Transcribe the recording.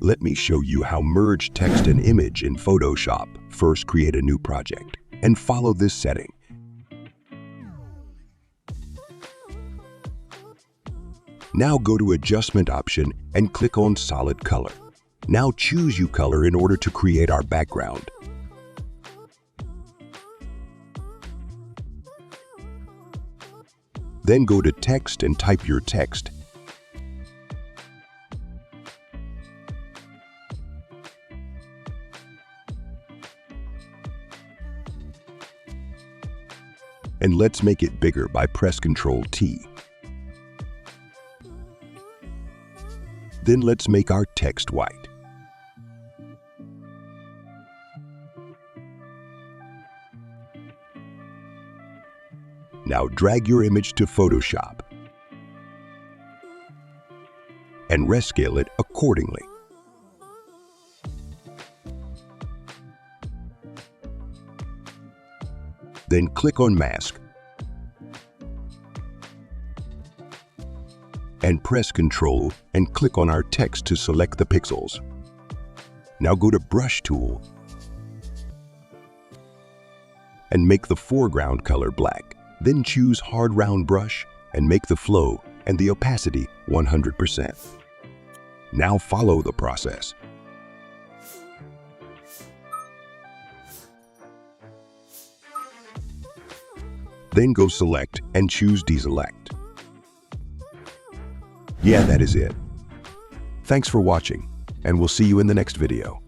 Let me show you how merge text and image in Photoshop. First, create a new project and follow this setting. Now go to Adjustment option and click on Solid Color. Now choose your color in order to create our background. Then go to Text and type your text. And let's make it bigger by press Ctrl T. Then let's make our text white. Now drag your image to Photoshop and rescale it accordingly. Then click on Mask and press Ctrl and click on our text to select the pixels. Now go to Brush tool and make the foreground color black. Then choose Hard Round Brush and make the flow and the opacity 100%. Now follow the process. Then go Select and choose Deselect. Yeah, that is it. Thanks for watching, and we'll see you in the next video.